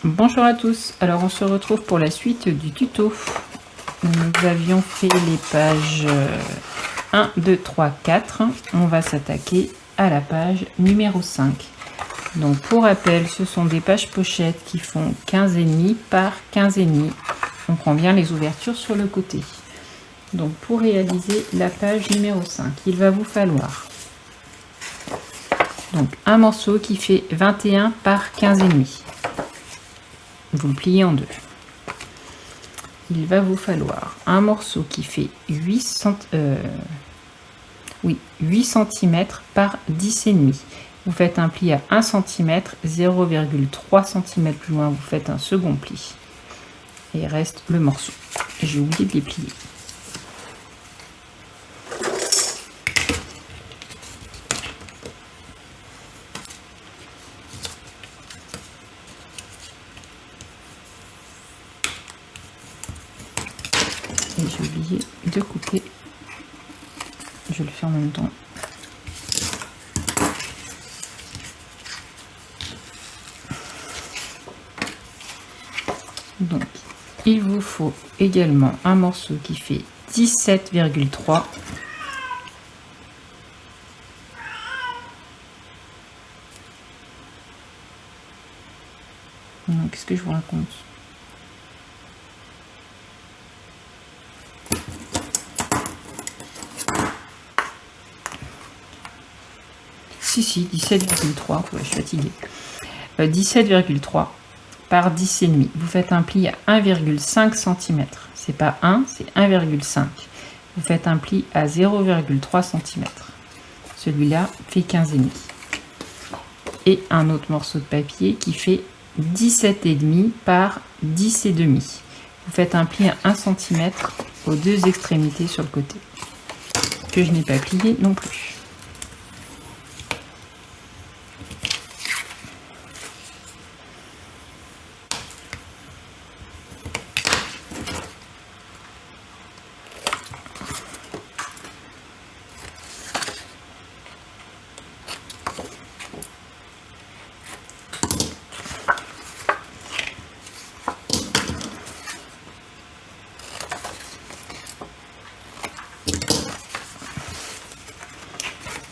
Bonjour à tous, alors on se retrouve pour la suite du tuto. Nous avions fait les pages 1, 2, 3, 4. On va s'attaquer à la page numéro 5. Donc pour rappel, ce sont des pages pochettes qui font 15,5 par 15,5. On prend bien les ouvertures sur le côté. Donc pour réaliser la page numéro 5, il va vous falloir donc un morceau qui fait 21 par 15,5. Vous le pliez en deux. Il va vous falloir un morceau qui fait 8 cm par 10,5. Vous faites un pli à 1 cm, 0,3 cm plus loin, vous faites un second pli. Et il reste le morceau. J'ai oublié de les plier. Et j'ai oublié de couper. Je le fais en même temps. Donc, il vous faut également un morceau qui fait 17,3. Non, qu'est-ce que je vous raconte? Si, 17,3, ouais, je suis fatiguée. 17,3 par 10,5. Vous faites un pli à 1,5 cm. C'est pas 1, c'est 1,5. Vous faites un pli à 0,3 cm. Celui-là fait 15,5. Et un autre morceau de papier qui fait 17,5 par 10,5. Vous faites un pli à 1 cm aux deux extrémités sur le côté, que je n'ai pas plié non plus.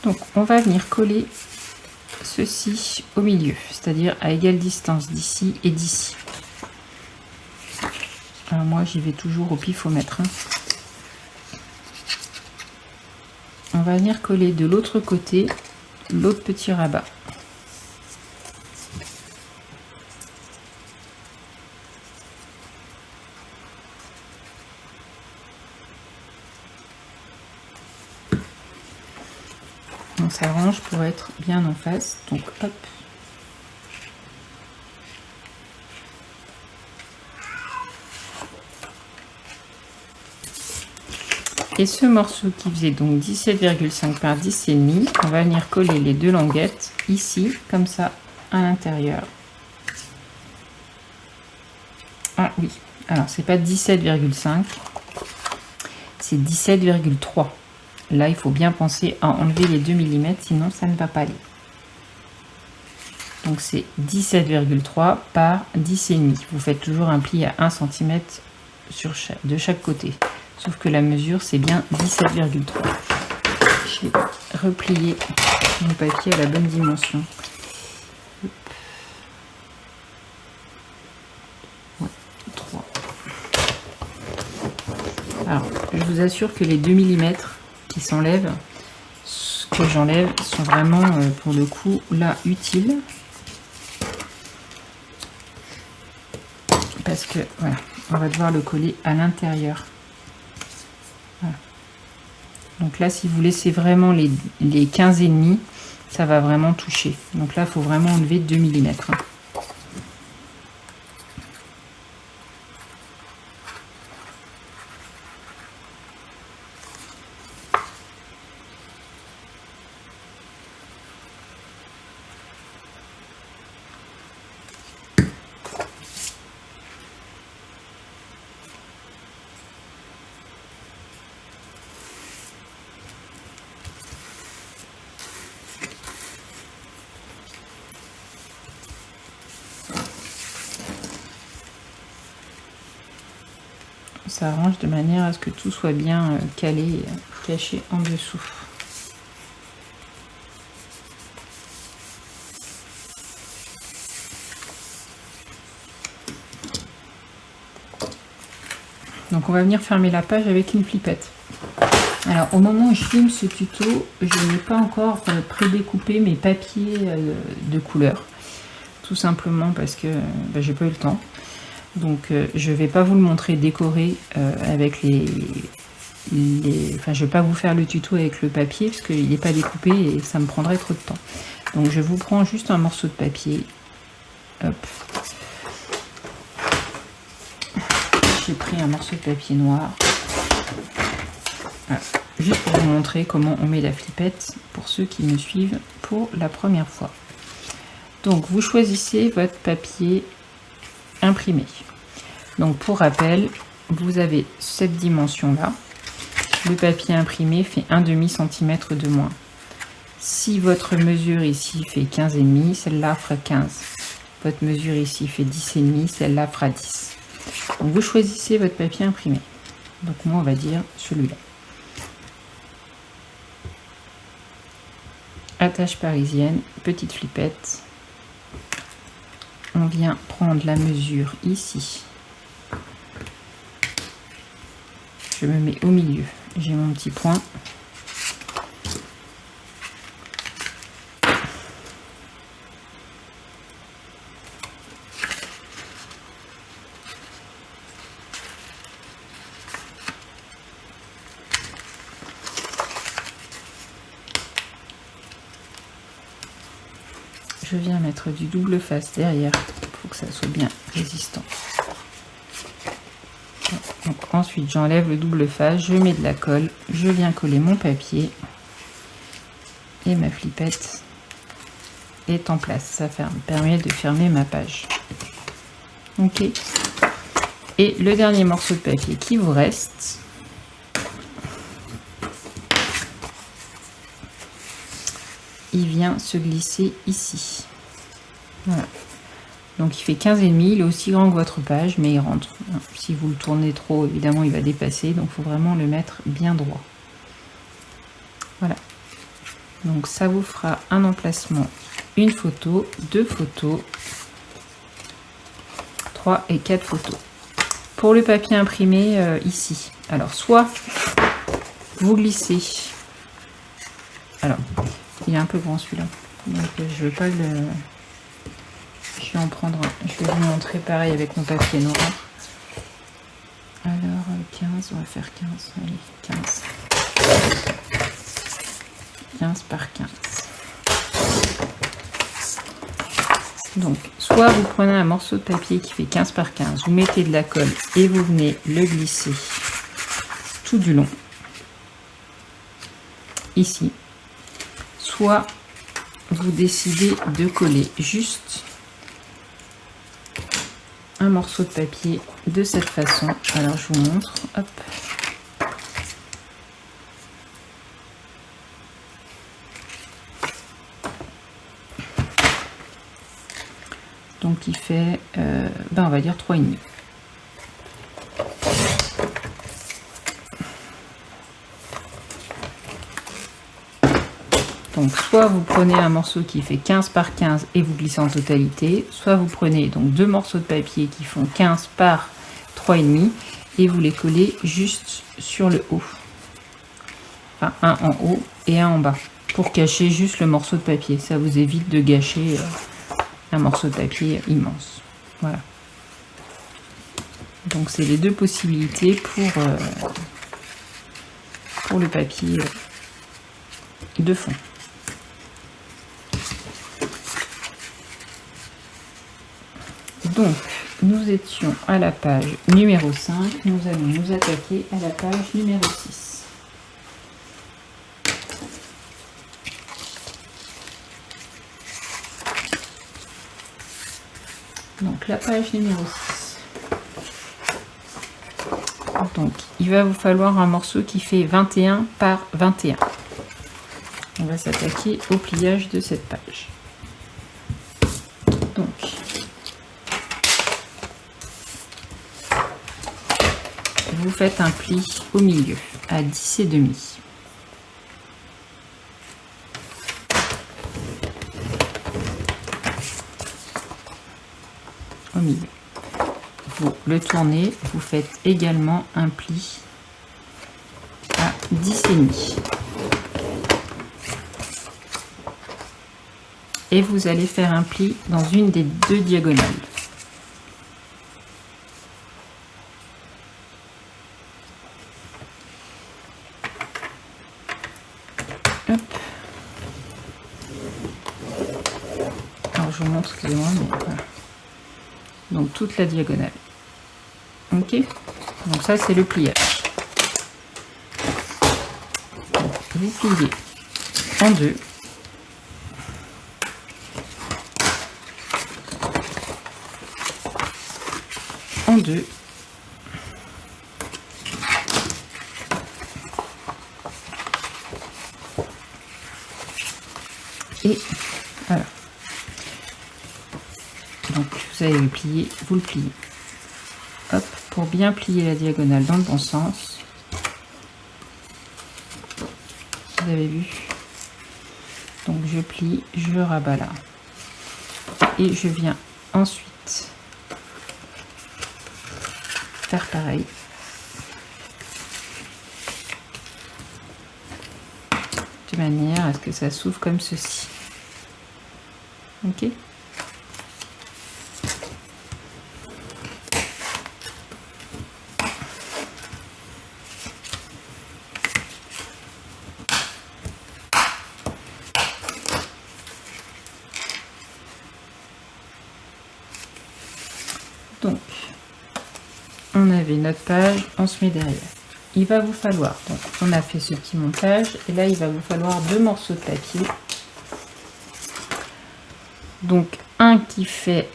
Donc on va venir coller ceci au milieu, c'est-à-dire à égale distance d'ici et d'ici. Alors moi j'y vais toujours au pifomètre. On va venir coller de l'autre côté l'autre petit rabat. On s'arrange pour être bien en face, donc hop. Et ce morceau qui faisait donc 17,5 par 10,5, on va venir coller les deux languettes ici, comme ça, à l'intérieur. Ah oui, alors c'est pas 17,5, c'est 17,3. Là, il faut bien penser à enlever les 2 mm, sinon ça ne va pas aller. Donc c'est 17,3 par 10,5. Vous faites toujours un pli à 1 cm de chaque côté. Sauf que la mesure, c'est bien 17,3. Je vais replier mon papier à la bonne dimension. Ouais, 3. Alors, je vous assure que les 2 mm qui s'enlèvent, ce que j'enlève, sont vraiment, pour le coup, là, utiles. Parce que, voilà, on va devoir le coller à l'intérieur. Voilà. Donc là, si vous laissez vraiment les 15,5, ça va vraiment toucher. Donc là, il faut vraiment enlever 2 mm. s'arrange de manière à ce que tout soit bien calé, caché en dessous. Donc on va venir fermer la page avec une flippette. Alors au moment où je filme ce tuto, je n'ai pas encore prédécoupé mes papiers de couleur. Tout simplement parce que j'ai pas eu le temps. Donc je vais pas vous le montrer décoré avec enfin je vais pas vous faire le tuto avec le papier parce qu'il n'est pas découpé et ça me prendrait trop de temps. Donc je vous prends juste un morceau de papier. Hop. J'ai pris un morceau de papier noir. Voilà. Juste pour vous montrer comment on met la flippette pour ceux qui me suivent pour la première fois. Donc vous choisissez votre papier imprimé. Donc pour rappel, vous avez cette dimension là. Le papier imprimé fait 1,5 cm de moins. Si votre mesure ici fait 15,5, celle-là fera 15. Votre mesure ici fait 10,5, celle-là fera 10. Donc vous choisissez votre papier imprimé. Donc moi on va dire celui-là. Attache parisienne, petite flippette. On vient prendre la mesure ici. Je me mets au milieu. J'ai mon petit point. Je viens mettre du double face derrière pour que ça soit bien résistant. Donc, ensuite, j'enlève le double face, je mets de la colle, je viens coller mon papier et ma flippette est en place. Ça permet de fermer ma page. Ok. Et le dernier morceau de papier qui vous reste, il vient se glisser ici. Voilà. Donc il fait 15,5, il est aussi grand que votre page, mais il rentre. Si vous le tournez trop, évidemment, il va dépasser. Donc il faut vraiment le mettre bien droit. Voilà. Donc ça vous fera un emplacement, une photo, 2 photos, 3 et 4 photos. Pour le papier imprimé, ici. Alors soit vous glissez. Alors, il est un peu grand celui-là. Donc je vais pas le... Je vais en prendre un. Je vais vous montrer pareil avec mon papier noir. Alors 15, on va faire 15. Allez, 15. 15 par 15. Donc, soit vous prenez un morceau de papier qui fait 15 par 15, vous mettez de la colle et vous venez le glisser tout du long. Ici. Soit vous décidez de coller juste un morceau de papier de cette façon. Alors je vous montre. Hop. Donc il fait, on va dire 3,5. Donc soit vous prenez un morceau qui fait 15 par 15 et vous glissez en totalité, soit vous prenez donc 2 morceaux de papier qui font 15 par 3,5 et vous les collez juste sur le haut. Enfin, un en haut et un en bas pour cacher juste le morceau de papier. Ça vous évite de gâcher un morceau de papier immense. Voilà. Donc c'est les deux possibilités pour le papier de fond. Donc, nous étions à la page numéro 5, nous allons nous attaquer à la page numéro 6. Donc, la page numéro 6. Donc, il va vous falloir un morceau qui fait 21 par 21. On va s'attaquer au pliage de cette page. Donc, vous faites un pli au milieu à 10,5. Au milieu. Vous le tournez, vous faites également un pli à 10,5. Et vous allez faire un pli dans une des deux diagonales. Hop. Alors je vous montre, excusez-moi, mais voilà. Donc toute la diagonale. Ok. Donc ça c'est le pliage. Donc, vous pliez en deux. En deux. Et voilà. Donc vous allez le plier, vous le pliez. Hop, pour bien plier la diagonale dans le bon sens. Vous avez vu? Donc je plie, je rabats là. Et je viens ensuite faire pareil. De manière à ce que ça s'ouvre comme ceci. Ok? Donc, on avait notre page, on se met derrière. Il va vous falloir, donc on a fait ce petit montage, et là il va vous falloir deux morceaux de papier. Donc un qui fait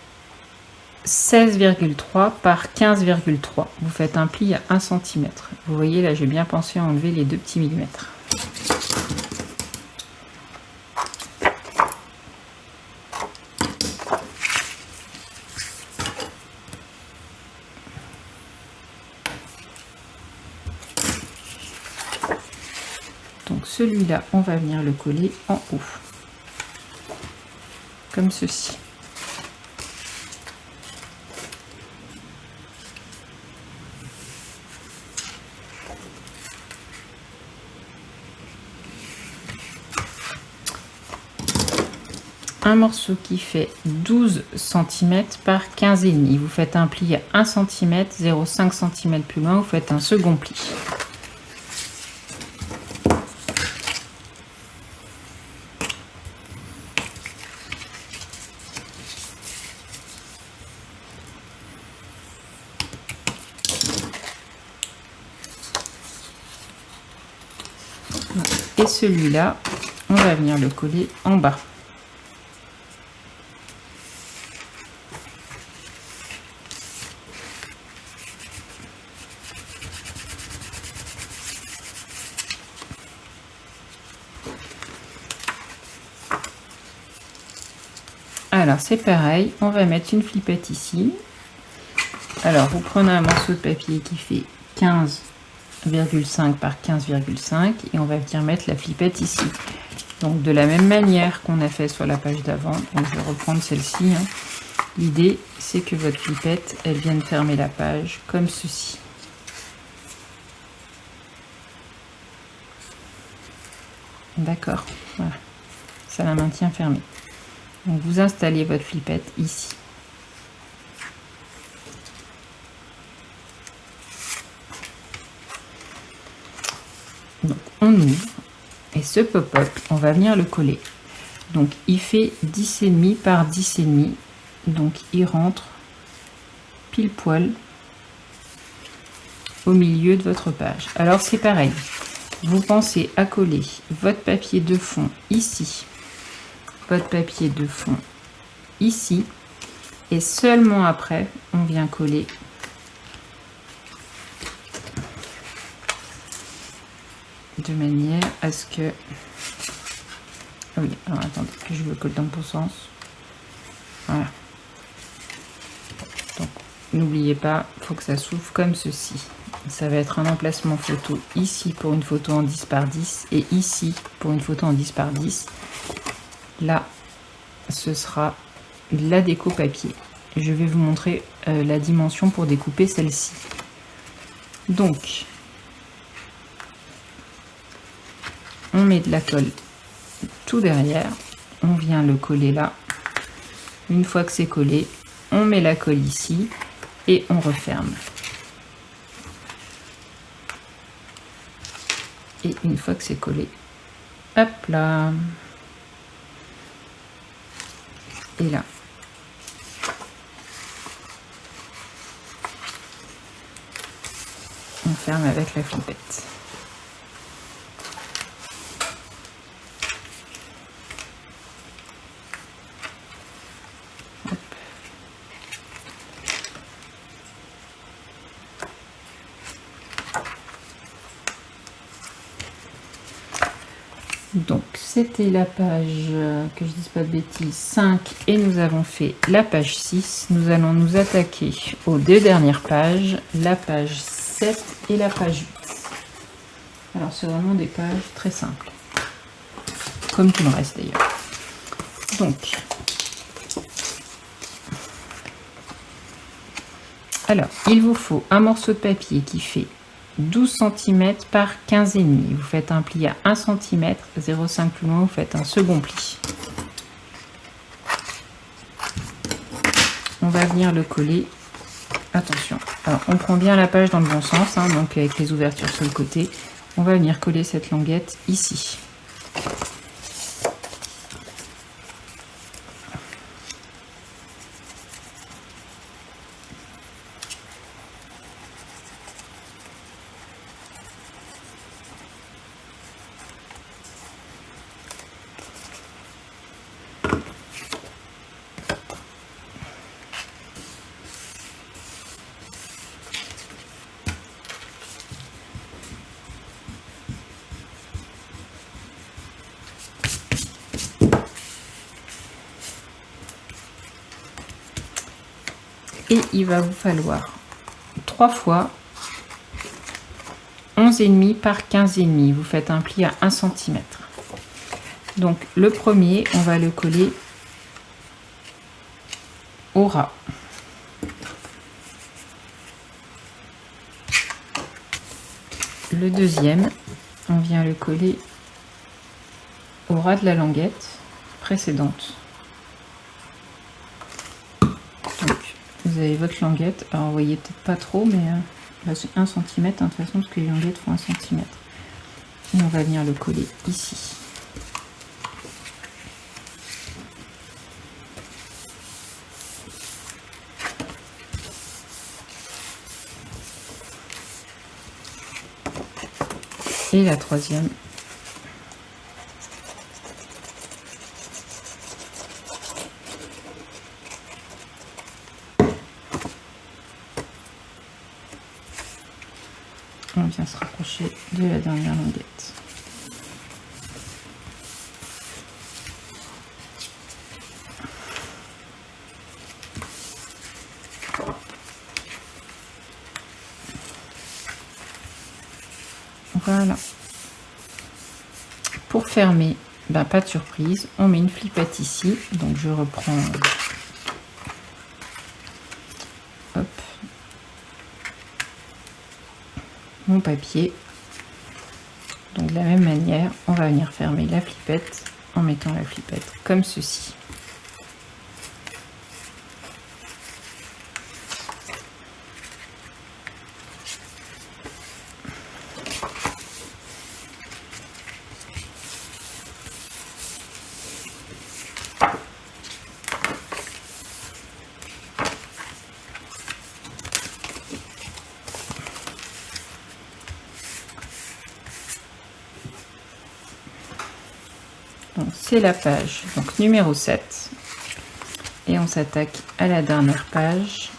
16,3 par 15,3. Vous faites un pli à 1 cm. Vous voyez là, j'ai bien pensé à enlever les deux petits millimètres. Donc celui-là, on va venir le coller en haut, comme ceci. Un morceau qui fait 12 cm par 15,5. Vous faites un pli à 1 cm, 0,5 cm plus loin, vous faites un second pli. Et celui-là, on va venir le coller en bas. Alors c'est pareil, on va mettre une flippette ici. Alors vous prenez un morceau de papier qui fait 15,5 par 15,5 et on va venir mettre la flippette ici. Donc de la même manière qu'on a fait sur la page d'avant, donc je vais reprendre celle-ci. Hein. L'idée c'est que votre flippette, elle vienne fermer la page comme ceci. D'accord, voilà, ça la maintient fermée. Donc vous installez votre flippette ici. Donc on ouvre et ce pop-up, on va venir le coller. Donc il fait 10,5 par 10,5. Donc il rentre pile poil au milieu de votre page. Alors c'est pareil. Vous pensez à coller votre papier de fond ici. Votre papier de fond ici et seulement après on vient coller de manière à ce que oui, alors attendez que je le colle dans le bon sens. Voilà, donc n'oubliez pas, il faut que ça s'ouvre comme ceci. ça va être un emplacement photo ici pour une photo en 10 par 10 et ici pour une photo en 10 par 10. Là, ce sera la déco papier. Je vais vous montrer la dimension pour découper celle-ci. Donc, on met de la colle tout derrière. On vient le coller là. Une fois que c'est collé, on met la colle ici et on referme. Et une fois que c'est collé, hop là. Et là. On ferme avec la flippette. Hop. Donc c'était la page, que je dise pas de bêtises, 5 et nous avons fait la page 6. Nous allons nous attaquer aux deux dernières pages, la page 7 et la page 8. Alors c'est vraiment des pages très simples, comme tout le reste d'ailleurs. Donc, alors il vous faut un morceau de papier qui fait 12 cm par 15,5. Vous faites un pli à 1 cm, 0,5 plus loin, vous faites un second pli. On va venir le coller. Attention, alors on prend bien la page dans le bon sens, hein, donc avec les ouvertures sur le côté. On va venir coller cette languette ici. Et il va vous falloir 3 fois 11,5 par 15,5. Vous faites un pli à 1 cm. Donc le premier, on va le coller au ras. Le deuxième, on vient le coller au ras de la languette précédente. Donc, vous avez votre languette, alors vous voyez peut-être pas trop, mais là c'est 1 cm, hein, de toute façon, parce que les languettes font 1 cm. Et on va venir le coller ici. Et la troisième. On vient se rapprocher de la dernière languette. Voilà. Pour fermer, ben, pas de surprise, on met une flippette ici. Donc je reprends, hop, mon papier. Donc de la même manière, on va venir fermer la flippette en mettant la flippette comme ceci. C'est la page donc numéro 7 et on s'attaque à la dernière page,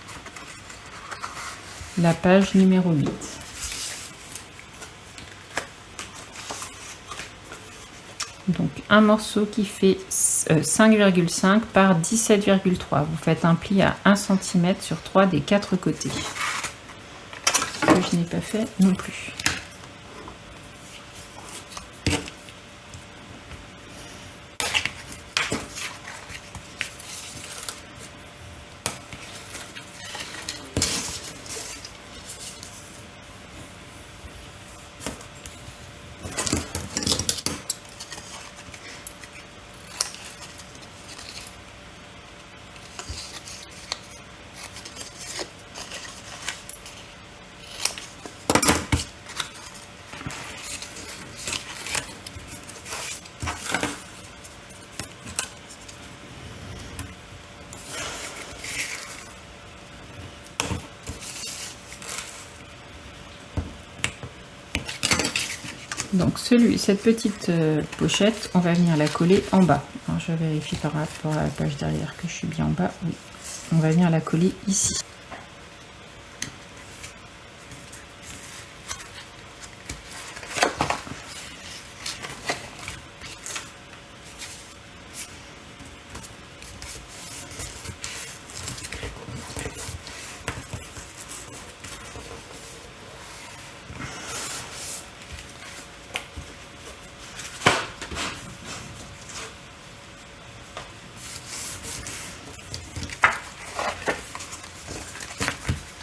la page numéro 8. Donc un morceau qui fait 5,5 par 17,3. Vous faites un pli à 1 cm sur 3 des 4 côtés. Ce que je n'ai pas fait non plus. Donc cette petite pochette, on va venir la coller en bas. Alors, je vérifie par rapport à la page derrière que je suis bien en bas. Oui, on va venir la coller ici.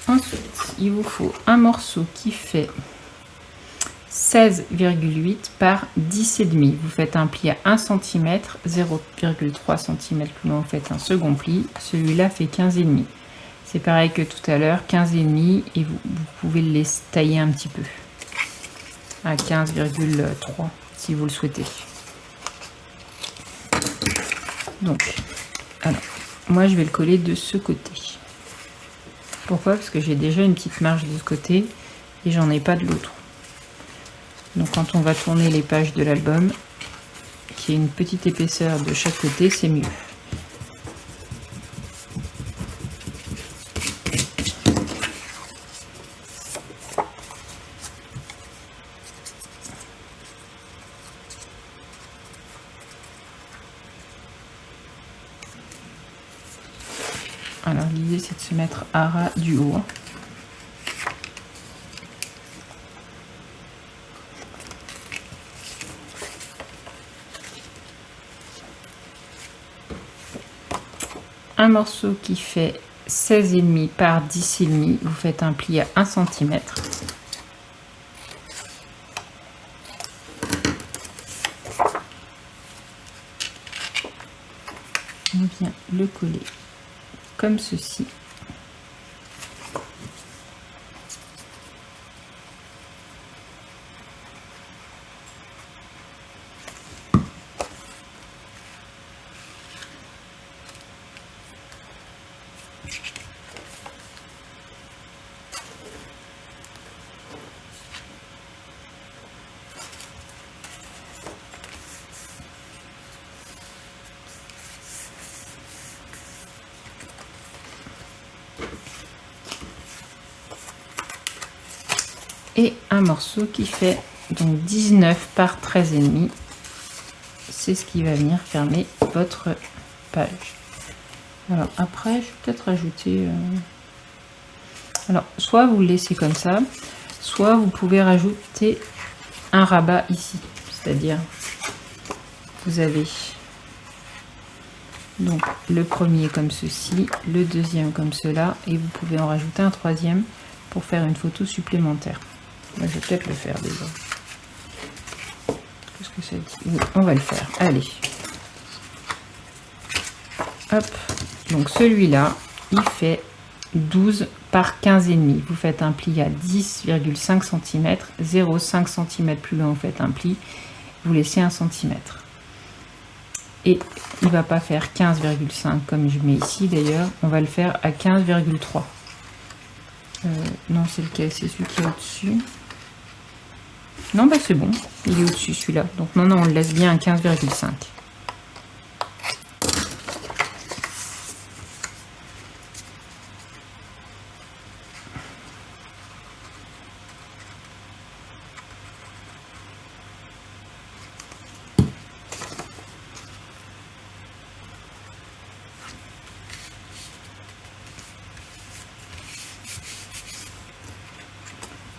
Ensuite, il vous faut un morceau qui fait 16,8 par 10,5. Vous faites un pli à 1 cm, 0,3 cm plus loin, vous faites un second pli. Celui-là fait 15,5. C'est pareil que tout à l'heure, 15,5 et vous pouvez le laisser tailler un petit peu à 15,3 si vous le souhaitez. Donc, alors, moi je vais le coller de ce côté. Pourquoi? Parce que j'ai déjà une petite marge de ce côté et j'en ai pas de l'autre. Donc quand on va tourner les pages de l'album, qu'il y ait une petite épaisseur de chaque côté, c'est mieux. Alors l'idée c'est de se mettre à ras du haut. Un morceau qui fait 16,5 par 10,5, vous faites un pli à 1 cm. On vient le coller comme ceci. Et un morceau qui fait donc 19 par 13,5. C'est ce qui va venir fermer votre page. Alors après, je vais peut-être rajouter... Alors, soit vous le laissez comme ça, soit vous pouvez rajouter un rabat ici. C'est-à-dire, vous avez donc le premier comme ceci, le deuxième comme cela, et vous pouvez en rajouter un troisième pour faire une photo supplémentaire. Moi, je vais peut-être le faire déjà. Qu'est-ce que ça dit? Oui, on va le faire. Allez. Hop. Donc celui-là, il fait 12 par 15,5. Vous faites un pli à 10,5 cm. 0,5 cm plus loin, vous faites un pli. Vous laissez 1 cm. Et il ne va pas faire 15,5 comme je mets ici d'ailleurs. On va le faire à 15,3. Non, c'est lequel? C'est celui qui est au-dessus. Non, bah c'est bon. Il est au-dessus celui-là. Donc non, on le laisse bien à 15,5.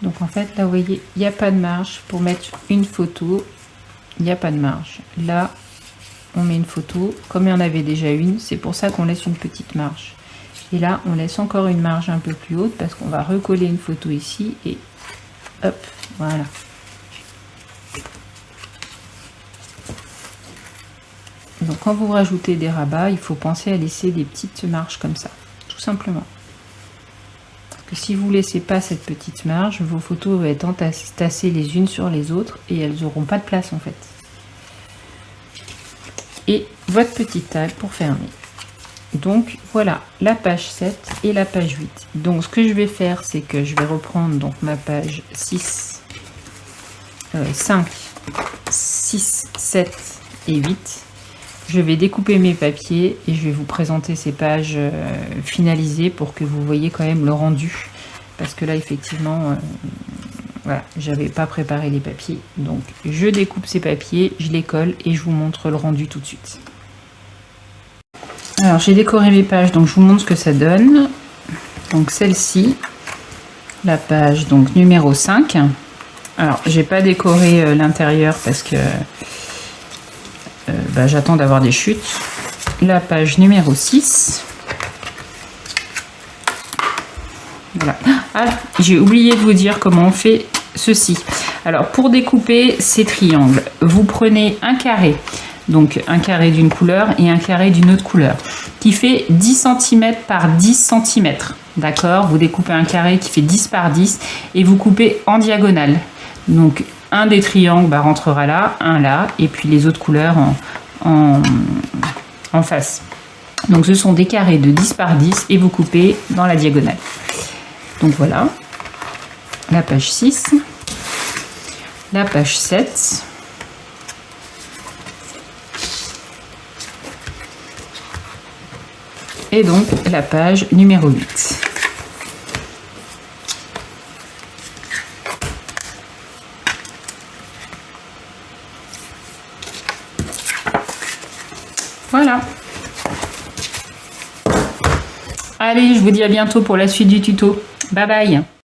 Donc en fait, là, vous voyez, il n'y a pas de marge. Pour mettre une photo, il n'y a pas de marge. Là, on met une photo. Comme il y en avait déjà une, c'est pour ça qu'on laisse une petite marge. Et là, on laisse encore une marge un peu plus haute parce qu'on va recoller une photo ici. Et hop, voilà. Donc quand vous rajoutez des rabats, il faut penser à laisser des petites marges comme ça, tout simplement. Parce que si vous ne laissez pas cette petite marge, vos photos vont être entassées les unes sur les autres et elles n'auront pas de place en fait. Et votre petite tag pour fermer. Donc voilà la page 7 et la page 8. Donc ce que je vais faire, c'est que je vais reprendre donc ma page 6, 5, 6, 7 et 8. Je vais découper mes papiers et je vais vous présenter ces pages finalisées pour que vous voyez quand même le rendu. Parce que là, effectivement, voilà, j'avais pas préparé les papiers. Donc, je découpe ces papiers, je les colle et je vous montre le rendu tout de suite. Alors, j'ai décoré mes pages, donc je vous montre ce que ça donne. Donc, celle-ci, la page donc numéro 5. Alors, j'ai pas décoré l'intérieur parce que j'attends d'avoir des chutes. La page numéro 6. Voilà. Ah, j'ai oublié de vous dire comment on fait ceci. Alors, pour découper ces triangles, vous prenez un carré. Donc, un carré d'une couleur et un carré d'une autre couleur. Qui fait 10 cm par 10 cm. D'accord? Vous découpez un carré qui fait 10 par 10 et vous coupez en diagonale. Donc, un des triangles rentrera là, un là, et puis les autres couleurs en face. Donc ce sont des carrés de 10 par 10 et vous coupez dans la diagonale. Donc voilà, la page 6, la page 7, et donc la page numéro 8. Voilà. Allez, je vous dis à bientôt pour la suite du tuto. Bye bye.